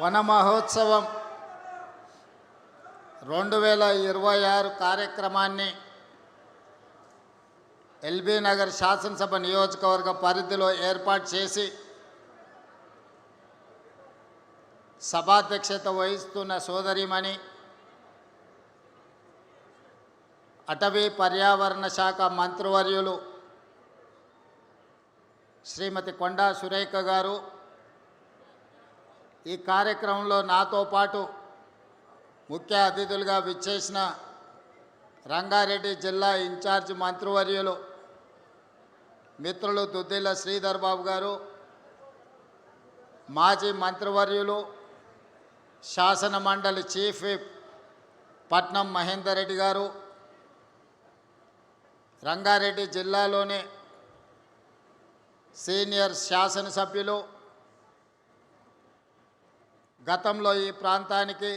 వన మహోత్సవం 2026 కార్యక్రమాన్ని ఎల్బీ నగర్ శాసనసభ నియోజకవర్గ పరిధిలో ఏర్పాటు చేసి సభాధ్యక్షత వహిస్తున్న సోదరిమణి అటవీ పర్యావరణ శాఖ మంత్రివర్యులు శ్రీమతి కొండా సురేఖ గారు ఈ కార్యక్రమంలో నాతో పాటు ముఖ్య అతిథులుగా విచ్చేసిన రంగారెడ్డి జిల్లా ఇన్ఛార్జ్ మంత్రివర్యులు మిత్రులు దుద్దిల్ల శ్రీధర్ బాబు గారు, మాజీ మంత్రివర్యులు శాసన మండలి చీఫ్ విప్ పట్నం మహేందర్ రెడ్డి గారు, రంగారెడ్డి జిల్లాలోని సీనియర్ శాసనసభ్యులు, గతంలో ఈ ప్రాంతానికి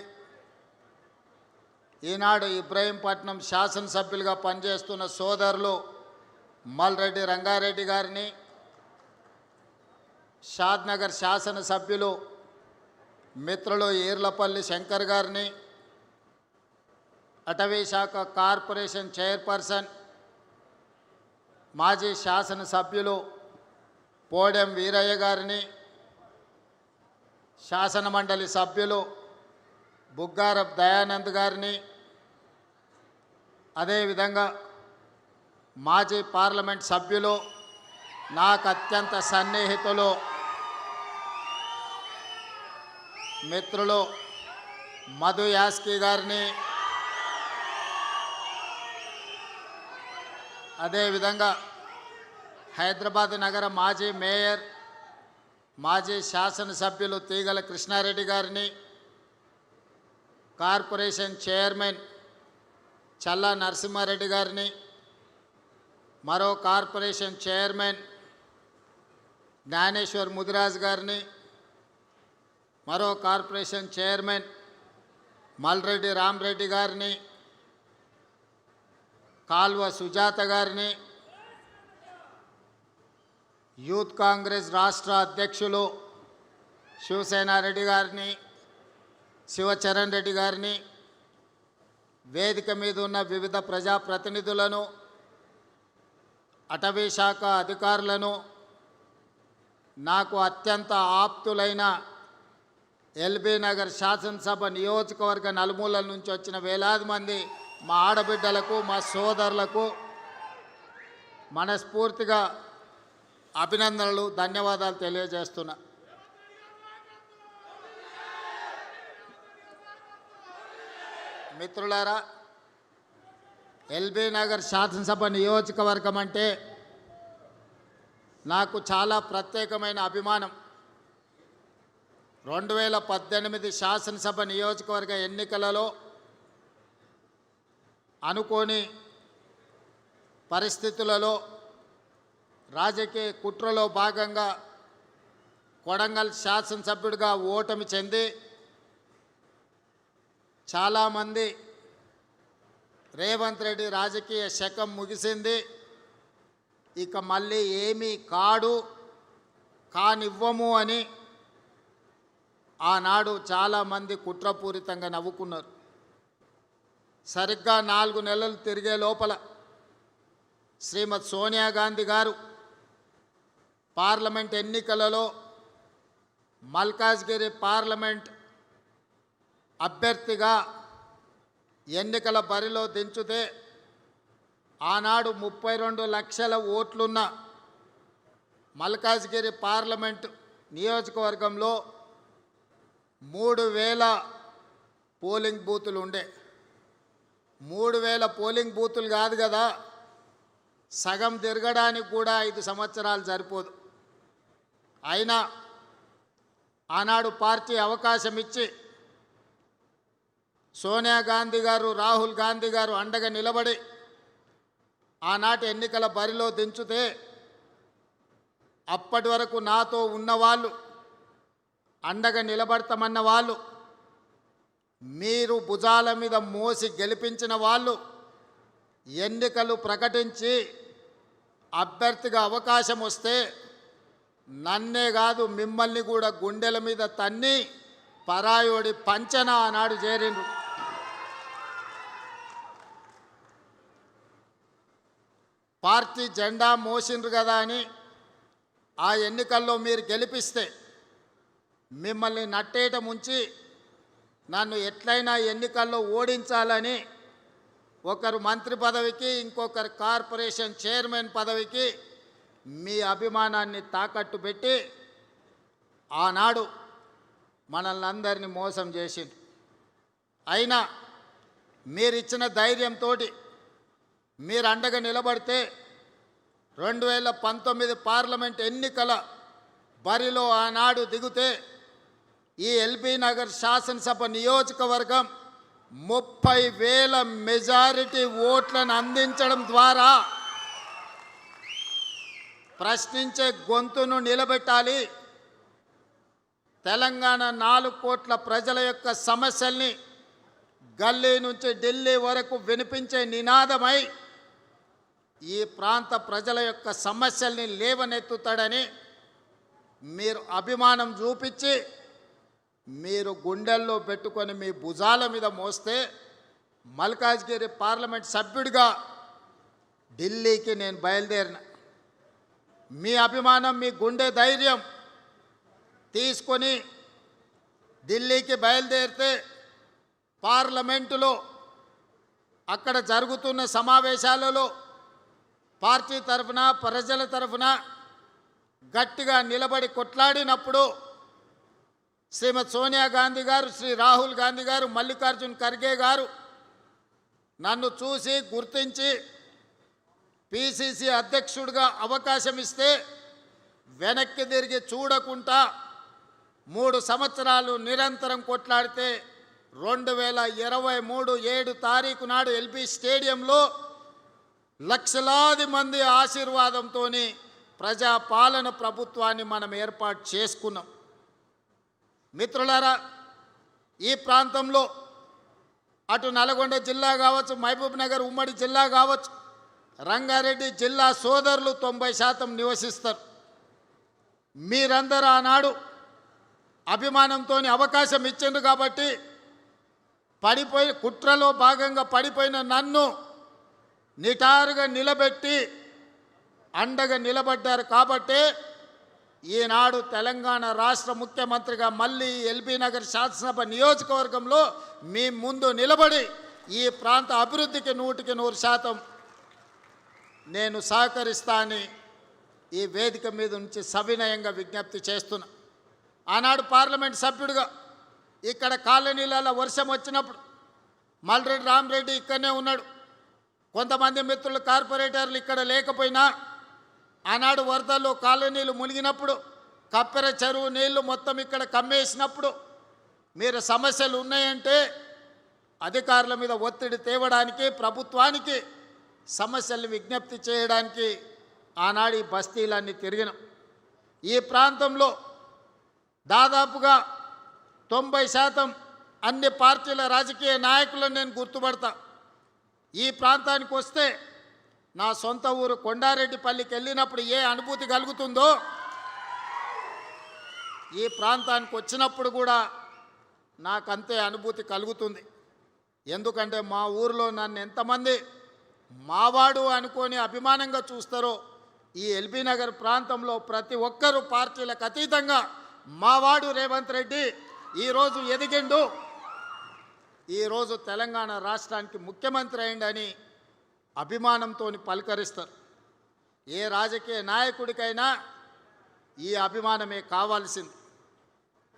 ఈనాడు ఇబ్రహీంపట్నం శాసనసభ్యులుగా పనిచేస్తున్న సోదరులు మల్రెడ్డి రంగారెడ్డి గారిని, షాద్నగర్ శాసనసభ్యులు మిత్రులు ఈర్లపల్లి శంకర్ గారిని, అటవీ శాఖ కార్పొరేషన్ చైర్పర్సన్ మాజీ శాసనసభ్యులు పోడెం వీరయ్య గారిని, శాసన మండలి సభ్యులు బుగ్గారప్ దయానంద్ గారిని, అదేవిధంగా మాజీ పార్లమెంట్ సభ్యులు నాకు అత్యంత సన్నిహితులు మిత్రులు మధు యాస్కి గారిని, అదేవిధంగా హైదరాబాద్ నగర మాజీ మేయర్ మాజీ శాసనసభ్యులు తీగల కృష్ణారెడ్డి గారిని, కార్పొరేషన్ చైర్మన్ చల్లా నరసింహారెడ్డి గారిని, మరో కార్పొరేషన్ చైర్మన్ జ్ఞానేశ్వర్ ముదిరాజ్ గారిని, మరో కార్పొరేషన్ చైర్మన్ మల్రెడ్డి రామరెడ్డి గారిని, కాల్వ సుజాత గారిని, యూత్ కాంగ్రెస్ రాష్ట్ర అధ్యక్షులు శివసేనారెడ్డి గారిని, శివచరణ్ రెడ్డి గారిని, వేదిక మీద ఉన్న వివిధ ప్రజాప్రతినిధులను, అటవీ శాఖ అధికారులను, నాకు అత్యంత ఆప్తులైన ఎల్బీ నగర్ శాసనసభ నియోజకవర్గ నలుమూలల నుంచి వచ్చిన వేలాది మంది మా ఆడబిడ్డలకు, మా సోదరులకు మనస్ఫూర్తిగా అభినందనలు, ధన్యవాదాలు తెలియజేస్తున్నా. మిత్రులారా, ఎల్బీ నగర్ శాసనసభ నియోజకవర్గం అంటే నాకు చాలా ప్రత్యేకమైన అభిమానం. 2018 శాసనసభ నియోజకవర్గ ఎన్నికలలో అనుకోని పరిస్థితులలో రాజకీయ కుట్రలో భాగంగా కొడంగల్ శాసనసభ్యుడిగా ఓటమి చెంది చాలామంది రేవంత్ రెడ్డి రాజకీయ శకం ముగిసింది, ఇక మళ్ళీ ఏమీ కానివ్వము అని ఆనాడు చాలామంది కుట్రపూరితంగా నవ్వుకున్నారు. సరిగ్గా 4 నెలలు తిరిగే లోపల శ్రీమతి సోనియా గాంధీ గారు పార్లమెంట్ ఎన్నికలలో మల్కాజ్గిరి పార్లమెంట్ అభ్యర్థిగా ఎన్నికల బరిలో దించితే ఆనాడు 32 లక్షల ఓట్లున్న మల్కాజ్గిరి పార్లమెంట్ నియోజకవర్గంలో 3000 పోలింగ్ బూతులు ఉండే. 3000 పోలింగ్ బూతులు కాదు కదా, సగం తిరగడానికి కూడా 5 సంవత్సరాలు సరిపోదు. అయినా ఆనాడు పార్టీ అవకాశం ఇచ్చి సోనియా గాంధీ గారు, రాహుల్ గాంధీ గారు అండగా నిలబడి ఆనాటి ఎన్నికల బరిలో దించితే అప్పటి వరకు నాతో ఉన్నవాళ్ళు, అండగా నిలబడతామన్న వాళ్ళు, మీరు భుజాల మీద మోసి గెలిపించిన వాళ్ళు ఎన్నికలు ప్రకటించి అభ్యర్థిగా అవకాశం వస్తే నన్నే కాదు మిమ్మల్ని కూడా గుండెల మీద తన్ని పరాయోడి పంచన ఆనాడు చేరిండ్రు. పార్టీ జెండా మోసిండ్రు కదా అని ఆ ఎన్నికల్లో మీరు గెలిపిస్తే మిమ్మల్ని నట్టేట ముంచి నన్ను ఎట్లయినా ఎన్నికల్లో ఓడించాలని ఒకరు మంత్రి పదవికి, ఇంకొకరు కార్పొరేషన్ చైర్మన్ పదవికి మీ అభిమానాన్ని తాకట్టు పెట్టి ఆనాడు మనల్ని అందరినీ మోసం చేసింది. అయినా మీరిచ్చిన ధైర్యంతో మీరు అండగా నిలబడితే 2019 పార్లమెంట్ ఎన్నికల బరిలో ఆనాడు దిగితే ఈ ఎల్బీ నగర్ శాసనసభ నియోజకవర్గం 30,000 మెజారిటీ ఓట్లను అందించడం ద్వారా ప్రశ్నించే గొంతును నిలబెట్టాలి. తెలంగాణ 4 కోట్ల ప్రజల యొక్క సమస్యల్ని గల్లీ నుంచి ఢిల్లీ వరకు వినిపించే నినాదమై ఈ ప్రాంత ప్రజల యొక్క సమస్యల్ని లేవనెత్తుతాడని మీరు అభిమానం చూపించి మీరు గుండెల్లో పెట్టుకొని మీ భుజాల మీద మోస్తే మల్కాజ్గిరి పార్లమెంట్ సభ్యుడిగా ఢిల్లీకి నేను బయలుదేరిన. మీ అభిమానం, మీ గుండె ధైర్యం తీసుకొని ఢిల్లీకి బయలుదేరితే పార్లమెంటులో అక్కడ జరుగుతున్న సమావేశాలలో పార్టీ తరఫున, ప్రజల తరఫున గట్టిగా నిలబడి కొట్లాడినప్పుడు శ్రీమతి సోనియా గాంధీ గారు, శ్రీ రాహుల్ గాంధీ గారు, మల్లికార్జున్ ఖర్గే గారు నన్ను చూసి గుర్తించి పిసిసి అధ్యక్షుడిగా అవకాశం ఇస్తే వెనక్కి తిరిగి చూడకుండా 3 సంవత్సరాలు నిరంతరం కొట్లాడితే 2023 7 తారీఖు నాడు ఎల్బీ స్టేడియంలో లక్షలాది మంది ఆశీర్వాదంతో ప్రజాపాలన ప్రభుత్వాన్ని మనం ఏర్పాటు చేసుకున్నాం. మిత్రులారా, ఈ ప్రాంతంలో అటు నల్గొండ జిల్లా కావచ్చు, మహబూబ్ నగర్ ఉమ్మడి జిల్లా కావచ్చు, రంగారెడ్డి జిల్లా సోదరులు 90% నివసిస్తారు. మీరందరూ ఆనాడు అభిమానంతో అవకాశం ఇచ్చిండ్రు కాబట్టి కుట్రలో భాగంగా పడిపోయిన నన్ను నిటారుగా నిలబెట్టి అండగా నిలబడ్డారు. కాబట్టే ఈనాడు తెలంగాణ రాష్ట్ర ముఖ్యమంత్రిగా మళ్ళీ ఎల్బీ నగర్ శాసనసభ నియోజకవర్గంలో మీ ముందు నిలబడి ఈ ప్రాంత అభివృద్ధికి 100% నేను సహకరిస్తా అని ఈ వేదిక మీద నుంచి సవినయంగా విజ్ఞప్తి చేస్తున్నా. ఆనాడు పార్లమెంట్ సభ్యుడిగా ఇక్కడ కాలనీలలో వర్షం వచ్చినప్పుడు మల్రెడ్డి రామరెడ్డి ఇక్కడనే ఉన్నాడు. కొంతమంది మిత్రులు కార్పొరేటర్లు ఇక్కడ లేకపోయినా ఆనాడు వరదల్లో కాలనీలు మునిగినప్పుడు కప్పెర చెరువు నీళ్లు మొత్తం ఇక్కడ కమ్మేసినప్పుడు మీరు సమస్యలు ఉన్నాయంటే అధికారుల మీద ఒత్తిడి తేవడానికి, ప్రభుత్వానికి సమస్యలు విజ్ఞప్తి చేయడానికి ఆనాడు ఈ బస్తీలన్నీ తిరిగినాం. ఈ ప్రాంతంలో దాదాపుగా 90% అన్ని పార్టీల రాజకీయ నాయకులను నేను గుర్తుపడతా. ఈ ప్రాంతానికి వస్తే నా సొంత ఊరు కొండారెడ్డిపల్లికి వెళ్ళినప్పుడు ఏ అనుభూతి కలుగుతుందో ఈ ప్రాంతానికి వచ్చినప్పుడు కూడా నాకంతే అనుభూతి కలుగుతుంది. ఎందుకంటే మా ఊరిలో నన్ను ఎంతమంది మావాడు అనుకొని అభిమానంగా చూస్తారో ఈ ఎల్బీ నగర్ ప్రాంతంలో ప్రతి ఒక్కరూ పార్టీలకు అతీతంగా మావాడు రేవంత్ రెడ్డి ఈరోజు ఎదిగిండు, ఈరోజు తెలంగాణ రాష్ట్రానికి ముఖ్యమంత్రి అయిండని అభిమానంతో పలకరిస్తారు. ఏ రాజకీయ నాయకుడికైనా ఈ అభిమానమే కావాల్సింది.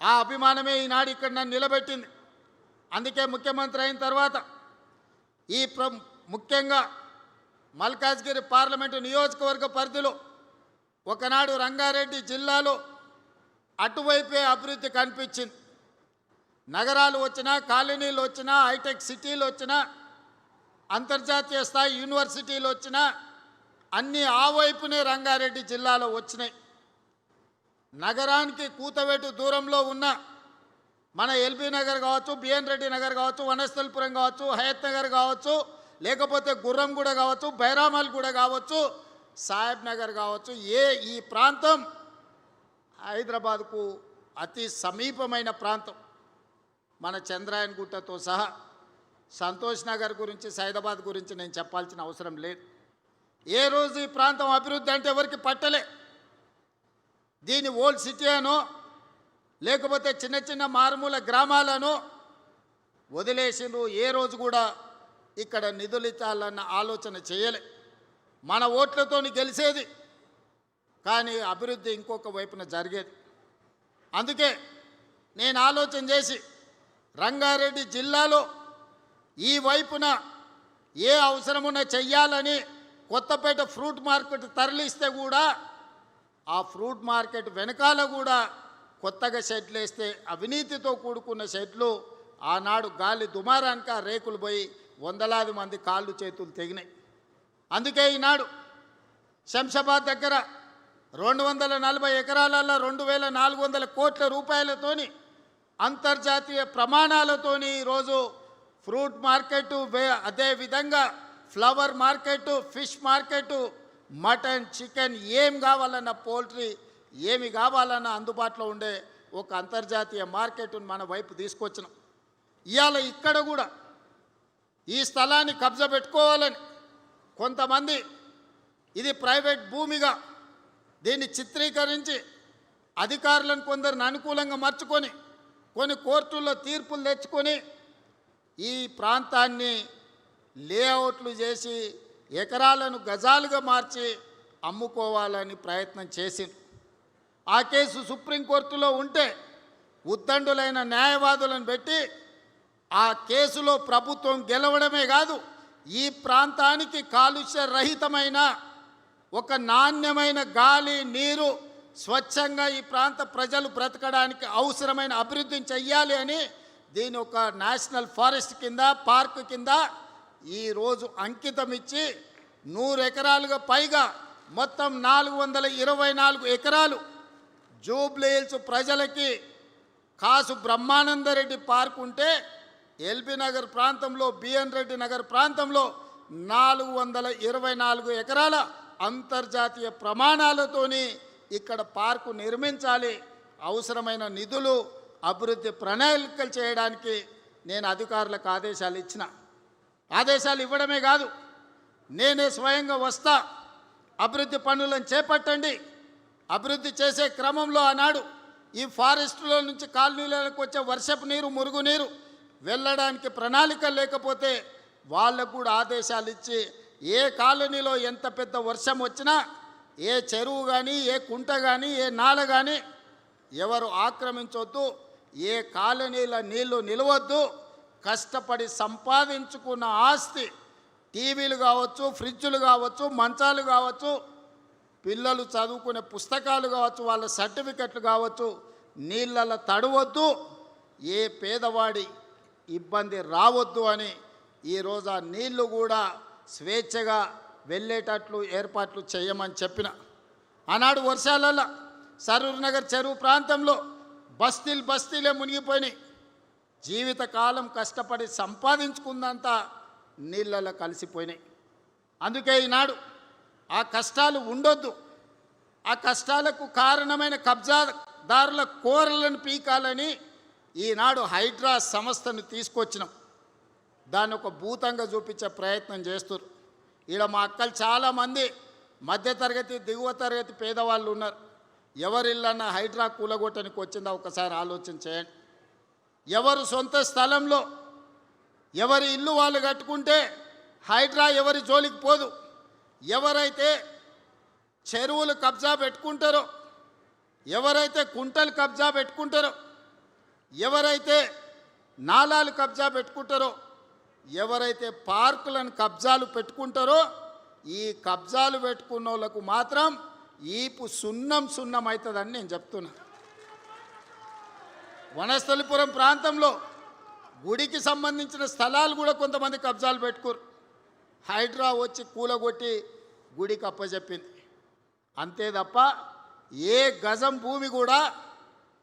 ఆ అభిమానమే ఈనాడు ఇక్కడ నన్ను నిలబెట్టింది. అందుకే ముఖ్యమంత్రి అయిన తర్వాత ఈ ముఖ్యంగా మల్కాజ్గిరి పార్లమెంటు నియోజకవర్గ పరిధిలో ఒకనాడు రంగారెడ్డి జిల్లాలో అటువైపే అభివృద్ధి కనిపించింది. నగరాలు వచ్చినా, కాలనీలు వచ్చినా, హైటెక్ సిటీలు వచ్చినా, అంతర్జాతీయ స్థాయి యూనివర్సిటీలు వచ్చినా అన్నీ ఆ వైపునే రంగారెడ్డి జిల్లాలో వచ్చినాయి. నగరానికి కూతవేటు దూరంలో ఉన్న మన ఎల్బీ నగర్ కావచ్చు, బిఎన్ రెడ్డి నగర్ కావచ్చు, వనస్థలిపురం కావచ్చు, హయత్ నగర్ కావచ్చు, లేకపోతే గుర్రంగూడ కావచ్చు, బైరామల్గూడ కావచ్చు, సాహెబ్ నగర్ కావచ్చు, ఈ ప్రాంతం హైదరాబాద్కు అతి సమీపమైన ప్రాంతం. మన చంద్రాయన్ గుట్టతో సహా సంతోష్ నగర్ గురించి సైదాబాద్ గురించి నేను చెప్పాల్సిన అవసరం లేదు. ఏ రోజు ఈ ప్రాంతం అభివృద్ధి అంటే ఎవరికి పట్టలే. దీని ఓల్డ్ సిటీ అనో లేకపోతే చిన్న చిన్న మారుమూల గ్రామాలను వదిలేసిండ్రు. ఏ రోజు కూడా ఇక్కడ నిధులు ఇచ్చాలన్న ఆలోచన చేయలే. మన ఓట్లతోని గెలిచేది, కానీ అభివృద్ధి ఇంకొక వైపున జరిగేది. అందుకే నేను ఆలోచన చేసి రంగారెడ్డి జిల్లాలో ఈ వైపున ఏ అవసరమున్నా చెయ్యాలని కొత్తపేట ఫ్రూట్ మార్కెట్ తరలిస్తే కూడా ఆ ఫ్రూట్ మార్కెట్ వెనకాల కూడా కొత్తగా షెడ్లు వేస్తే అవినీతితో కూడుకున్న షెడ్లు ఆనాడు గాలి దుమారానికి ఆ రేకులు పోయి వందలాది మంది కాళ్ళు చేతులు తెగినాయి. అందుకే ఈనాడు శంషాబాద్ దగ్గర 240 ఎకరాలలో 2400 కోట్ల రూపాయలతోని అంతర్జాతీయ ప్రమాణాలతోని ఈరోజు ఫ్రూట్ మార్కెట్, అదేవిధంగా flower market, fish market, mutton, chicken ఏం కావాలన్న పోల్ట్రీ ఏమి కావాలన్న అందుబాటులో ఉండే ఒక అంతర్జాతీయ మార్కెట్ను మన వైపు తీసుకొచ్చినాం. ఇవాళ ఇక్కడ కూడా ఈ స్థలాన్ని కబ్జా పెట్టుకోవాలని కొంతమంది ఇది ప్రైవేట్ భూమిగా దీన్ని చిత్రీకరించి అధికారులను కొందరిని అనుకూలంగా మార్చుకొని కొన్ని కోర్టుల్లో తీర్పులు తెచ్చుకొని ఈ ప్రాంతాన్ని లేఅవుట్లు చేసి ఎకరాలను గజాలుగా మార్చి అమ్ముకోవాలని ప్రయత్నం చేసింది. ఆ కేసు సుప్రీంకోర్టులో ఉంటే ఉద్దండులైన న్యాయవాదులను పెట్టి ఆ కేసులో ప్రభుత్వం గెలవడమే కాదు, ఈ ప్రాంతానికి కాలుష్య రహితమైన ఒక నాణ్యమైన గాలి, నీరు, స్వచ్ఛంగా ఈ ప్రాంత ప్రజలు బ్రతకడానికి అవసరమైన అభివృద్ధిని చెయ్యాలి అని దీని ఒక నేషనల్ ఫారెస్ట్ కింద, పార్క్ కింద ఈరోజు అంకితం ఇచ్చి 100 ఎకరాలుగా పైగా మొత్తం 424 ఎకరాలు జూబ్లీ హిల్స్ ప్రజలకి కాసు బ్రహ్మానందరెడ్డి పార్క్ ఉంటే ఎల్బీ నగర్ ప్రాంతంలో, బిఎన్ రెడ్డి నగర్ ప్రాంతంలో 424 ఎకరాల అంతర్జాతీయ ప్రమాణాలతోని ఇక్కడ పార్కు నిర్మించాలి. అవసరమైన నిధులు, అభివృద్ధి ప్రణాళికలు చేయడానికి నేను అధికారులకు ఆదేశాలు ఇచ్చిన. ఆదేశాలు ఇవ్వడమే కాదు, నేనే స్వయంగా వస్తా, అభివృద్ధి పనులను చేపట్టండి. అభివృద్ధి చేసే క్రమంలో ఆనాడు ఈ ఫారెస్టులో నుంచి కాలనీలకు వచ్చే వర్షపు నీరు, మురుగునీరు వెళ్ళడానికి ప్రణాళిక లేకపోతే వాళ్ళకు కూడా ఆదేశాలు ఇచ్చి ఏ కాలనీలో ఎంత పెద్ద వర్షం వచ్చినా ఏ చెరువు కానీ, ఏ కుంట కానీ, ఏ నాల కానీ ఎవరు ఆక్రమించొద్దు, ఏ కాలనీల నీళ్లు నిలవద్దు. కష్టపడి సంపాదించుకున్న ఆస్తి టీవీలు కావచ్చు, ఫ్రిడ్జులు కావచ్చు, మంచాలు కావచ్చు, పిల్లలు చదువుకునే పుస్తకాలు కావచ్చు, వాళ్ళ సర్టిఫికెట్లు కావచ్చు, నీళ్ళలో తడవద్దు, ఏ పేదవాడి ఇబ్బంది రావద్దు అని ఈరోజు ఆ నీళ్లు కూడా స్వేచ్ఛగా వెళ్ళేటట్లు ఏర్పాట్లు చేయమని చెప్పిన. ఆనాడు వర్షాలలో సరూర్ నగర్ చెరువు ప్రాంతంలో బస్తీలే మునిగిపోయినాయి. జీవితకాలం కష్టపడి సంపాదించుకుందంతా నీళ్ళలో కలిసిపోయినాయి. అందుకే ఈనాడు ఆ కష్టాలు ఉండొద్దు, ఆ కష్టాలకు కారణమైన కబ్జాదారుల కోరలను పీకాలని ఈనాడు హైడ్రా సంస్థను తీసుకొచ్చినాం. దాన్ని ఒక భూతంగా చూపించే ప్రయత్నం చేస్తున్నారు. ఈడ మా అక్కలు చాలామంది మధ్యతరగతి, దిగువ తరగతి పేదవాళ్ళు ఉన్నారు. ఎవరిల్లన్నా హైడ్రా కూలగొట్టడానికి వచ్చిందా ఒకసారి ఆలోచన చేయండి. ఎవరు సొంత స్థలంలో ఎవరి ఇల్లు వాళ్ళు కట్టుకుంటే హైడ్రా ఎవరి జోలికి పోదు. ఎవరైతే చెరువులు కబ్జా పెట్టుకుంటారో, ఎవరైతే కుంటలు కబ్జా పెట్టుకుంటారో, ఎవరైతే నాలాలు కబ్జా పెట్టుకుంటారో, ఎవరైతే పార్కులను కబ్జాలు పెట్టుకుంటారో, ఈ కబ్జాలు పెట్టుకున్న వాళ్ళకు మాత్రం ఈపు సున్నం అవుతుందని నేను చెప్తున్నా. వనస్థలిపురం ప్రాంతంలో గుడికి సంబంధించిన స్థలాలు కూడా కొంతమంది కబ్జాలు పెట్టుకోరు. హైడ్రా వచ్చి కూలగొట్టి గుడికి అప్పచెప్పింది. అంతే తప్ప ఏ గజం భూమి కూడా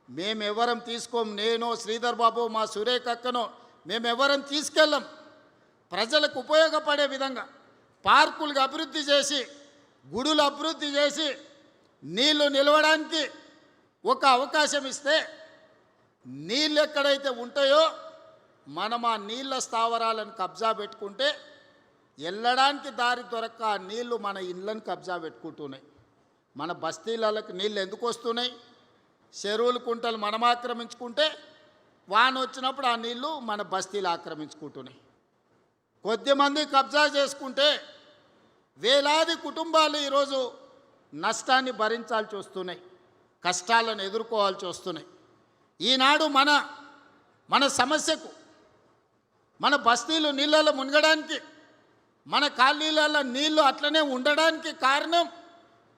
మేమెవరం తీసుకోం. నేను, శ్రీధర్ బాబు, మా సురేఖ అక్కనో మేమెవరం తీసుకెళ్ళం. ప్రజలకు ఉపయోగపడే విధంగా పార్కులకు అభివృద్ధి చేసి, గుడులు అభివృద్ధి చేసి, నీళ్లు నిలవడానికి ఒక అవకాశం ఇస్తే నీళ్ళు ఎక్కడైతే ఉంటాయో మనం ఆ నీళ్ళ స్థావరాలను కబ్జా పెట్టుకుంటే వెళ్ళడానికి దారి దొరక్క ఆ నీళ్లు మన ఇళ్ళను కబ్జా పెట్టుకుంటున్నాయి. మన బస్తీలకు నీళ్ళు ఎందుకు వస్తున్నాయి? చెరువులు కుంటలు మనం ఆక్రమించుకుంటే వాన వచ్చినప్పుడు ఆ నీళ్లు మన బస్తీలు ఆక్రమించుకుంటున్నాయి. కొద్దిమంది కబ్జా చేసుకుంటే వేలాది కుటుంబాలు ఈరోజు నష్టాన్ని భరించాల్సి వస్తున్నాయి, కష్టాలను ఎదుర్కోవాల్సి వస్తున్నాయి. ఈనాడు మన సమస్యకు, మన బస్తీలు నీళ్ళలో మునగడానికి, మన కాలనీలలో నీళ్లు అట్లనే ఉండడానికి కారణం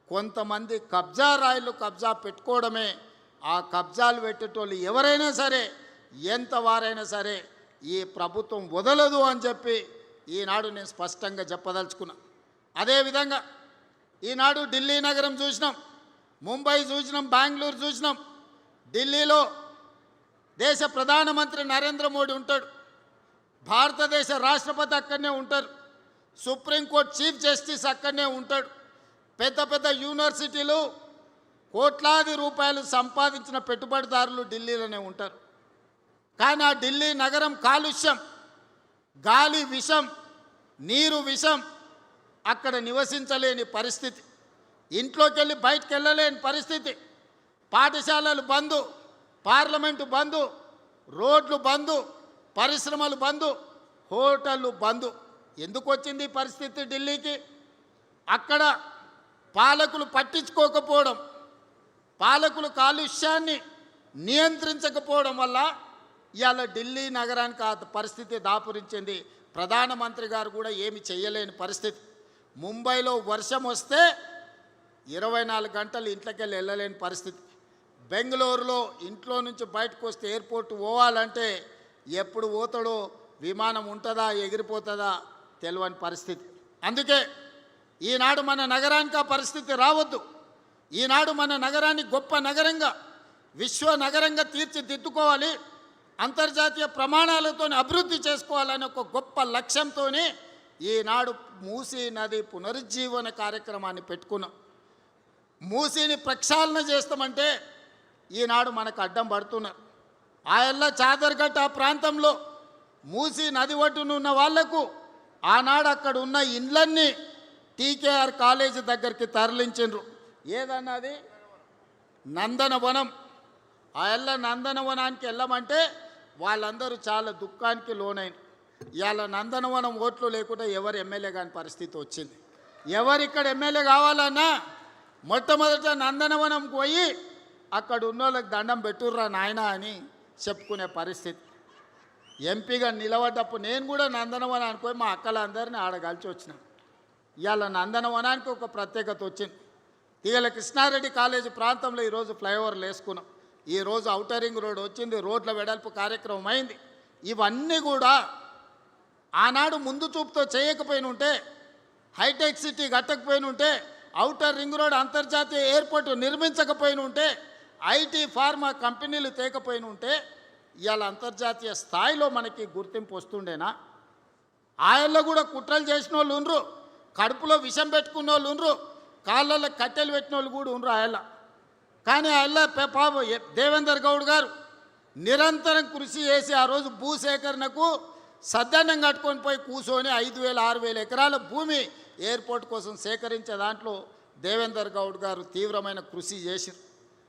కొంతమంది కబ్జా రాయిలు కబ్జా పెట్టుకోవడమే. ఆ కబ్జాలు పెట్టేటోళ్ళు ఎవరైనా సరే, ఎంత వారైనా సరే ఈ ప్రభుత్వం వదలదు అని చెప్పి ఈనాడు నేను స్పష్టంగా చెప్పదలుచుకున్నా. అదేవిధంగా ఈనాడు ఢిల్లీ నగరం చూసినాం, ముంబై చూసినాం, బెంగళూరు చూసినాం. ఢిల్లీలో దేశ ప్రధానమంత్రి నరేంద్ర మోడీ ఉంటాడు, భారతదేశ రాష్ట్రపతి అక్కడనే ఉంటారు, సుప్రీంకోర్టు చీఫ్ జస్టిస్ అక్కడనే ఉంటాడు. పెద్ద పెద్ద యూనివర్సిటీలు కోట్లాది రూపాయలు సంపాదించిన పెట్టుబడిదారులు ఢిల్లీలోనే ఉంటారు. కానీ ఆ ఢిల్లీ నగరం కాలుష్యం, గాలి విషం, నీరు విషం, అక్కడ నివసించలేని పరిస్థితి, ఇంట్లోకి వెళ్ళి బయటకు వెళ్ళలేని పరిస్థితి, పాఠశాలలు బంద్, పార్లమెంటు బంద్, రోడ్లు బంద్, పరిశ్రమలు బంద్, హోటళ్ళు బంద్. ఎందుకు వచ్చింది ఈ పరిస్థితి ఢిల్లీకి? అక్కడ పాలకులు పట్టించుకోకపోవడం, పాలకులు కాలుష్యాన్ని నియంత్రించకపోవడం వల్ల ఇవాళ ఢిల్లీ నగరానికి ఆ పరిస్థితి దాపురించింది. ప్రధానమంత్రి గారు కూడా ఏమి చేయలేని పరిస్థితి. ముంబైలో వర్షం వస్తే 24 గంటలు ఇంట్లోకి వెళ్ళలేని పరిస్థితి. బెంగళూరులో ఇంట్లో నుంచి బయటకు వస్తే ఎయిర్పోర్ట్ పోవాలంటే ఎప్పుడు పోతాడో, విమానం ఉంటుందా ఎగిరిపోతుందా తెలియని పరిస్థితి. అందుకే ఈనాడు మన నగరానికి ఆ పరిస్థితి రావద్దు. ఈనాడు మన నగరాన్ని గొప్ప నగరంగా, విశ్వ నగరంగా తీర్చిదిద్దుకోవాలి, అంతర్జాతీయ ప్రమాణాలతో అభివృద్ధి చేసుకోవాలనే ఒక గొప్ప లక్ష్యంతో ఈనాడు మూసీ నది పునరుజ్జీవన కార్యక్రమాన్ని పెట్టుకున్నాం. మూసీని ప్రక్షాళన చేస్తామంటే ఈనాడు మనకు అడ్డం పడుతున్నారు. ఆయల్ల చాదర్ఘట్ ఆ ప్రాంతంలో మూసీ నది ఒడ్డునున్న వాళ్లకు ఆనాడు అక్కడ ఉన్న ఇండ్లన్నీ టీకేఆర్ కాలేజీ దగ్గరికి తరలించిండ్రు. ఏదన్నది నందనవనం. ఆయల్ల నందనవనానికి వెళ్ళమంటే వాళ్ళందరూ చాలా దుఃఖానికి లోనైన. ఇవాళ నందనవనం ఓట్లు లేకుండా ఎవరు ఎమ్మెల్యే కాని పరిస్థితి వచ్చింది. ఎవరిక్కడ ఎమ్మెల్యే కావాలన్నా మొట్టమొదట నందనవనంకి పోయి అక్కడ ఉన్న వాళ్ళకి దండం పెట్టుర్రా నాయనా అని చెప్పుకునే పరిస్థితి. ఎంపీగా నిలబడ్డప్పుడు నేను కూడా నందనవనానికి పోయి మా అక్కలందరినీ ఆడ కలిసి వచ్చిన. ఇవాళ నందనవనానికి ఒక ప్రత్యేకత వచ్చింది. ఇవాళ కృష్ణారెడ్డి కాలేజీ ప్రాంతంలో ఈరోజు ఫ్లైఓవర్లు వేసుకున్నాం. ఈరోజు ఔటర్ రింగ్ రోడ్ వచ్చింది, రోడ్ల వెడల్పు కార్యక్రమం అయింది. ఇవన్నీ కూడా ఆనాడు ముందు చూపుతో చేయకపోయిన ఉంటే, హైటెక్ సిటీ కట్టకపోయిన ఉంటే, ఔటర్ రింగ్ రోడ్ అంతర్జాతీయ ఎయిర్పోర్ట్ నిర్మించకపోయిన ఉంటే, ఐటీ ఫార్మా కంపెనీలు తేకపోయిన ఉంటే ఇవాళ అంతర్జాతీయ స్థాయిలో మనకి గుర్తింపు వస్తుండేనా? ఆయల్లో కూడా కుట్రలు చేసిన వాళ్ళు ఉండ్రు, కడుపులో విషం పెట్టుకున్న వాళ్ళు ఉండ్రు, కాళ్ళల్లో కట్టెలు పెట్టిన వాళ్ళు కూడా ఉండ్రు ఆయల్ల. కానీ ఆయల్ల పాప దేవేందర్ గౌడ్ గారు నిరంతరం కృషి చేసి ఆ రోజు భూసేకరణకు సద్దాన్నం కట్టుకొని పోయి కూర్చొని 5,000 6,000 ఎకరాల భూమి ఎయిర్పోర్ట్ కోసం సేకరించే దాంట్లో దేవేందర్ గౌడ్ గారు తీవ్రమైన కృషి చేశారు.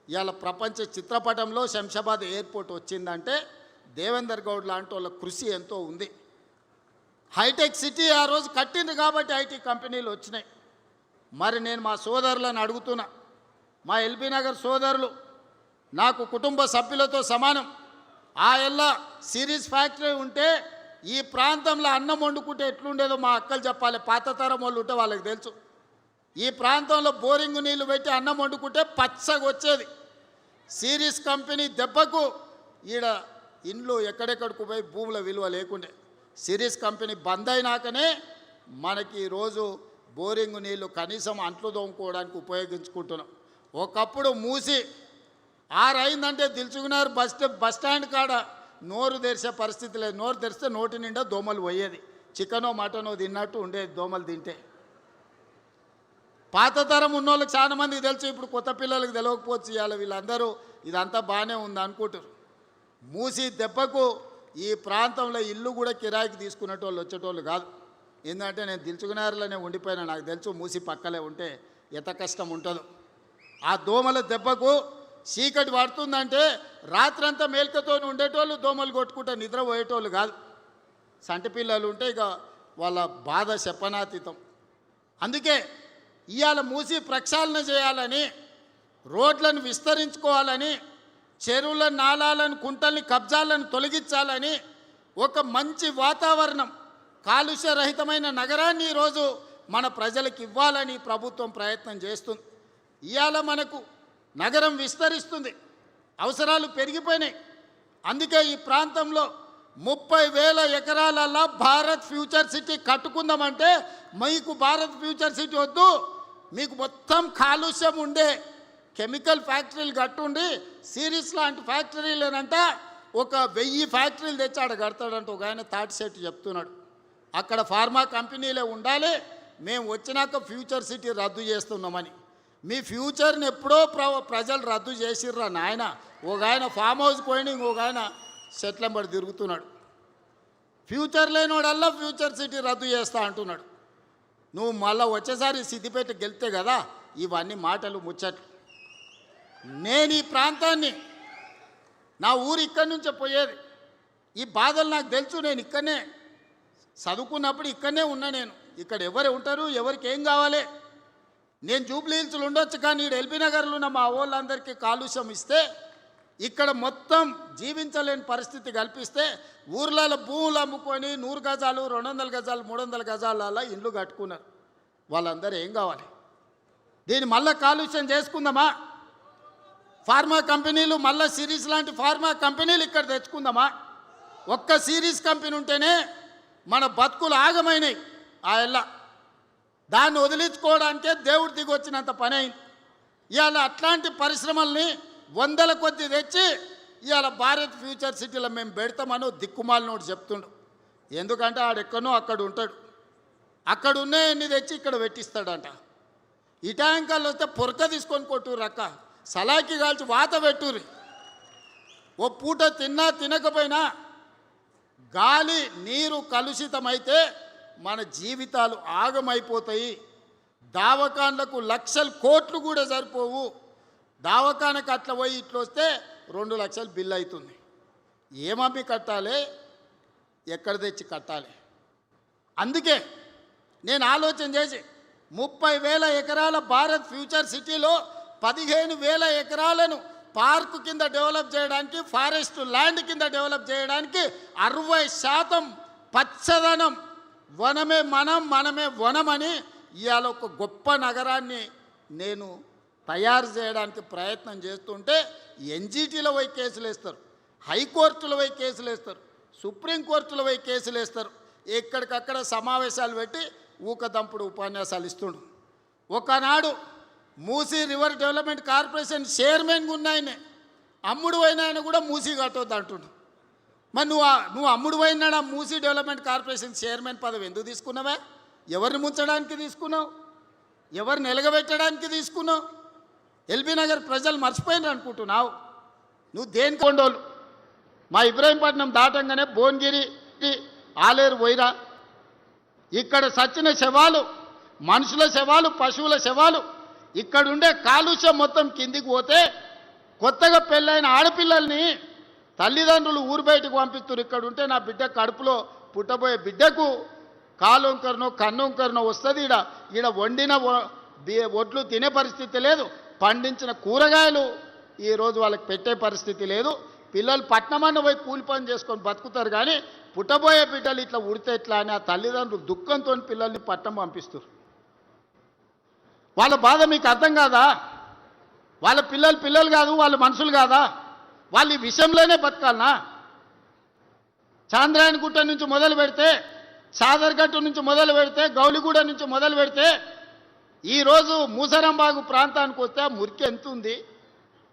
ఇవాళ ప్రపంచ చిత్రపటంలో శంషాబాద్ ఎయిర్పోర్ట్ వచ్చిందంటే దేవేందర్ గౌడ్ లాంటి వాళ్ళ కృషి ఎంతో ఉంది. హైటెక్ సిటీ ఆ రోజు కట్టింది కాబట్టి ఐటీ కంపెనీలు వచ్చినాయి. మరి నేను మా సోదరులను అడుగుతున్నా, మా ఎల్బీ నగర్ సోదరులు నాకు కుటుంబ సభ్యులతో సమానం. ఆ ఎల్లా సిరీస్ ఫ్యాక్టరీ ఉంటే ఈ ప్రాంతంలో అన్నం వండుకుంటే ఎట్లుండేదో మా అక్కలు చెప్పాలి. పాత తరం వాళ్ళు ఉంటే వాళ్ళకి తెలుసు. ఈ ప్రాంతంలో బోరింగ్ నీళ్లు పెట్టి అన్నం వండుకుంటే పచ్చగా వచ్చేది. సిరీస్ కంపెనీ దెబ్బకు ఈడ ఇండ్లు ఎక్కడెక్కడికి పోయి భూముల విలువ లేకుండే. సిరీస్ కంపెనీ బంద్ అయినాకనే మనకి ఈరోజు బోరింగ్ నీళ్లు కనీసం అంట్లు తోముకోవడానికి ఉపయోగించుకుంటున్నాం. ఒకప్పుడు మూసి 6 అయిందంటే దిల్చుకున్నారు బస్ స్టాండ్ కాడ నోరు తెరిచే పరిస్థితి లేదు. నోరు తెరిస్తే నోటి నిండా దోమలు పోయేది. చికెనో మటనో తిన్నట్టు ఉండేది దోమలు తింటే. పాత తరం ఉన్నోళ్ళకి చాలా మందికి తెలుసు, ఇప్పుడు కొత్త పిల్లలకు తెలియకపోవచ్చు. ఇవాళ వీళ్ళందరూ ఇదంతా బాగానే ఉంది అనుకుంటారు. మూసి దెబ్బకు ఈ ప్రాంతంలో ఇల్లు కూడా కిరాయికి తీసుకునేటోళ్ళు వచ్చేటోళ్ళు కాదు. ఎందుకంటే నేను దిల్చుకునేరులోనే ఉండిపోయినా, నాకు తెలుసు మూసి పక్కలే ఉంటే ఎంత కష్టం ఉంటుందో. ఆ దోమల దెబ్బకు చీకటి పడుతుందంటే రాత్రంతా మేల్కతో ఉండేటోళ్ళు దోమలు కొట్టుకుంటే నిద్రపోయేటోళ్ళు కాదు. సంటి పిల్లలు ఉంటే ఇక వాళ్ళ బాధ చెప్పనాతీతం. అందుకే ఇవాళ మూసి ప్రక్షాళన చేయాలని, రోడ్లను విస్తరించుకోవాలని, చెరువుల నాలాలను కుంటల్ని కబ్జాలను తొలగించాలని, ఒక మంచి వాతావరణం, కాలుష్యరహితమైన నగరాన్ని ఈరోజు మన ప్రజలకు ఇవ్వాలని ప్రభుత్వం ప్రయత్నం చేస్తుంది. ఇవాళ మనకు నగరం విస్తరిస్తుంది, అవసరాలు పెరిగిపోయినాయి. అందుకే ఈ ప్రాంతంలో 30,000 ఎకరాలలో భారత్ ఫ్యూచర్ సిటీ కట్టుకుందామంటే మీకు భారత్ ఫ్యూచర్ సిటీ వద్దు, మీకు మొత్తం కాలుష్యం ఉండే కెమికల్ ఫ్యాక్టరీలు కట్టుండి సిరీస్ లాంటి ఫ్యాక్టరీలేనంట ఒక 1000 ఫ్యాక్టరీలు తెచ్చాడు కడతాడంట. ఒక ఆయన తాటి సెట్ చెప్తున్నాడు. అక్కడ ఫార్మా కంపెనీలే ఉండాలి, మేము వచ్చినాక ఫ్యూచర్ సిటీ రద్దు చేస్తున్నామని. మీ ఫ్యూచర్ని ఎప్పుడో ప్రజలు రద్దు చేసిర్రా నాయన. ఒక ఆయన ఫామ్ హౌస్ పోయిన, ఇంకొక ఆయన సెట్లంబడి తిరుగుతున్నాడు. ఫ్యూచర్ లేనివాడల్లా ఫ్యూచర్ సిటీ రద్దు చేస్తా అంటున్నాడు. నువ్వు మళ్ళీ వచ్చేసారి సిద్దిపేట గెలితే కదా ఇవన్నీ మాటలు ముచ్చట్లు. నేను ఈ ప్రాంతాన్ని, నా ఊరు ఇక్కడి నుంచే పోయేది, ఈ బాధలు నాకు తెలుసు. నేను ఇక్కడనే చదువుకున్నప్పుడు ఇక్కడనే ఉన్నా. నేను ఇక్కడ ఎవరు ఉంటారు, ఎవరికి ఏం కావాలి. నేను జూబ్లీ హిల్స్లో ఉండొచ్చు, కానీ ఇక్కడ ఎల్బీ నగర్లో ఉన్న మా వాళ్ళందరికీ కాలుష్యం ఇస్తే, ఇక్కడ మొత్తం జీవించలేని పరిస్థితి కల్పిస్తే, ఊర్లలో భూములు అమ్ముకొని 100 గజాలు 200 గజాలు 300 గజాల ఇండ్లు కట్టుకున్నారు. వాళ్ళందరూ ఏం కావాలి? దీన్ని మళ్ళీ కాలుష్యం చేసుకుందామా? ఫార్మా కంపెనీలు మళ్ళీ సిరీస్ లాంటి ఫార్మా కంపెనీలు ఇక్కడ తెచ్చుకుందామా? ఒక్క సిరీస్ కంపెనీ ఉంటేనే మన బతుకులు ఆగమైనాయి. ఆ ఎల్ల దాన్ని వదిలించుకోవడానికే దేవుడు దిగి వచ్చినంత పని అయింది. ఇవాళ అట్లాంటి పరిశ్రమల్ని 100ల కొద్ది తెచ్చి ఇవాళ భారత్ ఫ్యూచర్ సిటీలో మేము పెడతామని దిక్కుమాలినోడు చెప్తుండు. ఎందుకంటే ఆడెక్కడో అక్కడ ఉంటాడు, అక్కడ ఉన్నాయన్నీ తెచ్చి ఇక్కడ పెట్టిస్తాడంట. ఈ ట్యాంకర్లు వస్తే పొరక తీసుకొని కొట్టుర్రు అక్క, సలాకి కాల్చి వాత పెట్టుర్రి. ఓ పూట తిన్నా తినకపోయినా గాలి నీరు కలుషితమైతే మన జీవితాలు ఆగమైపోతాయి. దావకాన్లకు లక్షల కోట్లు కూడా సరిపోవు. దావకానకు అట్లా పోయి ఇట్లా వస్తే 2 లక్షలు బిల్లు అవుతుంది. ఏమమ్మి కట్టాలి, ఎక్కడ తెచ్చి కట్టాలి? అందుకే నేను ఆలోచన చేసి 30,000 ఎకరాల భారత్ ఫ్యూచర్ సిటీలో 15,000 ఎకరాలను పార్కు కింద డెవలప్ చేయడానికి, ఫారెస్ట్ ల్యాండ్ కింద డెవలప్ చేయడానికి 60% పచ్చదనం, వనమే మనం మనమే వనమని ఇవాళ ఒక గొప్ప నగరాన్ని నేను తయారు చేయడానికి ప్రయత్నం చేస్తుంటే ఎన్జిటీలో పోయి కేసులు వేస్తారు, హైకోర్టులో పోయి కేసులు వేస్తారు, సుప్రీంకోర్టులో పోయి కేసులు వేస్తారు. ఎక్కడికక్కడ సమావేశాలు పెట్టి ఊకదంపుడు ఉపన్యాసాలు ఇస్తుండు. ఒకనాడు మూసీ రివర్ డెవలప్మెంట్ కార్పొరేషన్ చైర్మన్గా ఉన్నాయనే అమ్ముడు పోయిన ఆయన కూడా మూసీ కట్టొద్దు అంటుండు. మరి నువ్వు అమ్ముడు పోయినాడు ఆ మూసీ డెవలప్మెంట్ కార్పొరేషన్ చైర్మన్ పదవి ఎందుకు తీసుకున్నావా? ఎవరిని ముంచడానికి తీసుకున్నావు? ఎవరిని ఎలగబెట్టడానికి తీసుకున్నావు? ఎల్బీ నగర్ ప్రజలు మర్చిపోయినారు అనుకుంటున్నావు? నువ్వు దేని కొండోలు? మా ఇబ్రాహీంపట్నం దాటంగానే భువనగిరి ఆలేరు పోయిరా. ఇక్కడ సచ్చిన శవాలు, మనుషుల శవాలు, పశువుల శవాలు, ఇక్కడుండే కాలుష్యం మొత్తం కిందికి పోతే కొత్తగా పెళ్ళైన ఆడపిల్లల్ని తల్లిదండ్రులు ఊరు బయటకు పంపిస్తారు. ఇక్కడ ఉంటే నా బిడ్డ కడుపులో పుట్టబోయే బిడ్డకు కాలొంకరనో కన్నొంకరనో వస్తుంది. ఈడ వండిన ఒడ్లు తినే పరిస్థితి లేదు, పండించిన కూరగాయలు ఈరోజు వాళ్ళకి పెట్టే పరిస్థితి లేదు. పిల్లలు పట్నమన్న పోయి కూలి పని చేసుకొని బతుకుతారు, కానీ పుట్టబోయే బిడ్డలు ఇట్లా ఉడితే ఎట్లా అని ఆ తల్లిదండ్రులు దుఃఖంతో పిల్లల్ని పట్నం పంపిస్తారు. వాళ్ళ బాధ మీకు అర్థం కాదా? వాళ్ళ పిల్లలు కాదు, వాళ్ళ మనుషులు కాదా? వాళ్ళు ఈ విషయంలోనే బతకాలనా? చాంద్రాయణగుట్ట నుంచి మొదలు పెడితే, సాదర్గట్టు నుంచి మొదలు పెడితే, గౌలిగూడ నుంచి మొదలు పెడితే ఈరోజు మూసరంబాగు ప్రాంతానికి వస్తే ఆ మురికి ఎంత ఉంది?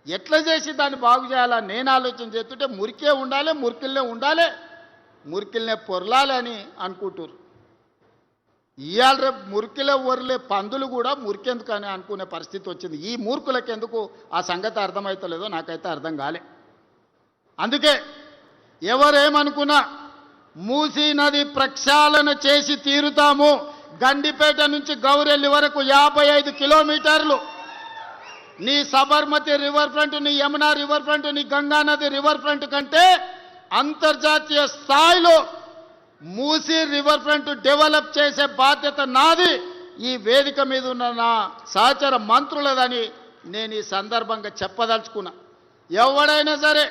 ఎట్లా చేసి దాన్ని బాగు చేయాలని నేను ఆలోచన చేస్తుంటే మురికే ఉండాలి, మురికిల్నే ఉండాలి, మురికిల్నే పొరలాలి అని అనుకుంటారు. ఇవాళ రేపు మురికిలే ఒరిలే పందులు కూడా మురికెందుకు అని అనుకునే పరిస్థితి వచ్చింది. ఈ మూర్ఖులకు ఎందుకు ఆ సంగతి అర్థమవుతలేదో నాకైతే అర్థం కాలే. అందుకే ఎవరేమనుకున్నా మూసీ నది ప్రక్షాళన చేసి తీరుతాము. గండిపేట నుంచి గౌరెల్లి వరకు 55 కిలోమీటర్లు నీ సబర్మతి రివర్ ఫ్రంట్, నీ యమునా రివర్ ఫ్రంట్, నీ గంగా నది రివర్ ఫ్రంట్ కంటే అంతర్జాతీయ స్థాయిలో మూసీ రివర్ ఫ్రంట్ డెవలప్ చేసే బాధ్యత నాది, ఈ వేదిక మీద ఉన్న నా సహచర మంత్రులదని నేను ఈ సందర్భంగా చెప్పదలుచుకున్నా. ఎవడైనా సరే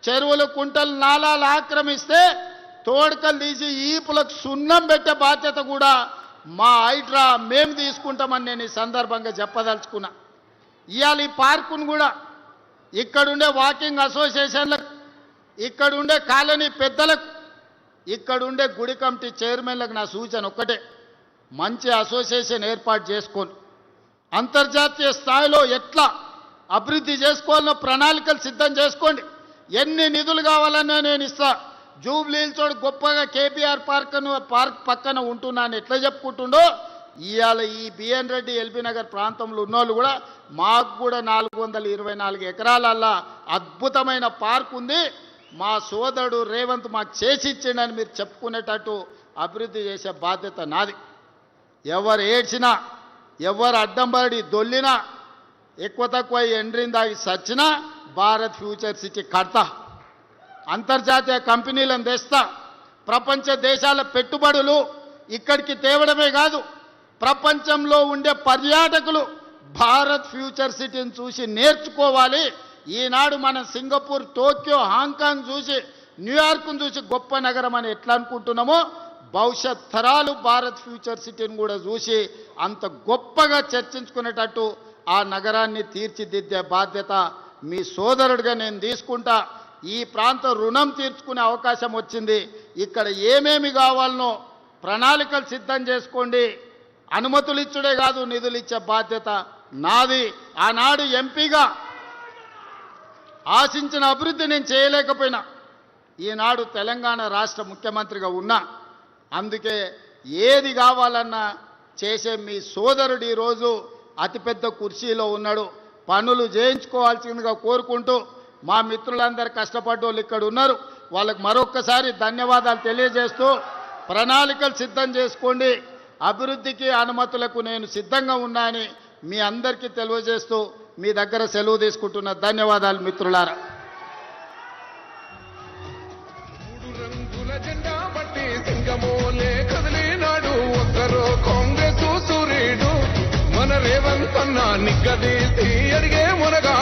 చెరువులు, కుంటలు, నాలాలు ఆక్రమిస్తే తోడుకలు తీసి ఈపులకు సున్నం పెట్టే బాధ్యత కూడా మా హైడ్రా మేము తీసుకుంటామని నేను ఈ సందర్భంగా చెప్పదలుచుకున్నా. ఇవాళ ఈ పార్కును కూడా ఇక్కడుండే వాకింగ్ అసోసియేషన్లకు, ఇక్కడుండే కాలనీ పెద్దలకు, ఇక్కడుండే గుడి కమిటీ చైర్మన్లకు నా సూచన ఒక్కటే, మంచి అసోసియేషన్ ఏర్పాటు చేసుకొని అంతర్జాతీయ స్థాయిలో ఎట్లా అభివృద్ధి చేసుకోవాలనో ప్రణాళికలు సిద్ధం చేసుకోండి. ఎన్ని నిధులు కావాలన్నా నేను ఇస్తా. జూబ్లీహిల్స్ చోడు గొప్పగా కేబీఆర్ పార్క్ పక్కన ఉంటున్నాను ఎట్లా చెప్పుకుంటుండో, ఇవాళ ఈ బిఎన్ రెడ్డి ఎల్బీ నగర్ ప్రాంతంలో ఉన్నోళ్ళు కూడా మాకు కూడా 424 ఎకరాలల్లా అద్భుతమైన పార్క్ ఉంది, మా సోదరుడు రేవంత్ మాకు చేసి ఇచ్చిండని మీరు చెప్పుకునేటట్టు అభివృద్ధి చేసే బాధ్యత నాది. ఎవరు ఏడ్చినా, ఎవరు అడ్డంబడి దొల్లినా, ఎక్కువ తక్కువ ఎండ్రిందాగి సచ్చినా భారత్ ఫ్యూచర్ సిటీ కడతా, అంతర్జాతీయ కంపెనీలను తెస్తా, ప్రపంచ దేశాల పెట్టుబడులు ఇక్కడికి తేవడమే కాదు, ప్రపంచంలో ఉండే పర్యాటకులు భారత్ ఫ్యూచర్ సిటీని చూసి నేర్చుకోవాలి. ఈనాడు మనం సింగపూర్, టోక్యో, హాంకాంగ్ చూసి, న్యూయార్క్ను చూసి గొప్ప నగరం అని ఎట్లా అనుకుంటున్నామో, భవిష్యత్ తరాలు భారత్ ఫ్యూచర్ సిటీని కూడా చూసి అంత గొప్పగా చర్చించుకునేటట్టు ఆ నగరాన్ని తీర్చిదిద్దే బాధ్యత మీ సోదరుడిగా నేను తీసుకుంటా. ఈ ప్రాంత రుణం తీర్చుకునే అవకాశం వచ్చింది. ఇక్కడ ఏమేమి కావాలనో ప్రణాళికలు సిద్ధం చేసుకోండి. అనుమతులు ఇచ్చుడే కాదు, నిధులు ఇచ్చే బాధ్యత నాది. ఆనాడు ఎంపీగా ఆశించిన అభివృద్ధి నేను చేయలేకపోయినా, ఈనాడు తెలంగాణ రాష్ట్ర ముఖ్యమంత్రిగా ఉన్నా. అందుకే ఏది కావాలన్నా చేసే మీ సోదరుడు ఈరోజు అతిపెద్ద కుర్చీలో ఉన్నాడు. పనులు చేయించుకోవాల్సిందిగా కోరుకుంటూ, మా మిత్రులందరూ కష్టపడ్డోళ్ళు ఇక్కడ ఉన్నారు, వాళ్ళకు మరొక్కసారి ధన్యవాదాలు తెలియజేస్తూ, ప్రణాళికలు సిద్ధం చేసుకోండి. అభివృద్ధికి అనుమతులకు నేను సిద్ధంగా ఉన్నానని మీ అందరికీ తెలియజేస్తూ మీ దగ్గర సెలవు తీసుకుంటున్న. ధన్యవాదాలు మిత్రులారా. కాంగ్రెస్ సూర్యుడు మన రేవంత్ అన్న నిగ్గదీసి అడిగే మునగా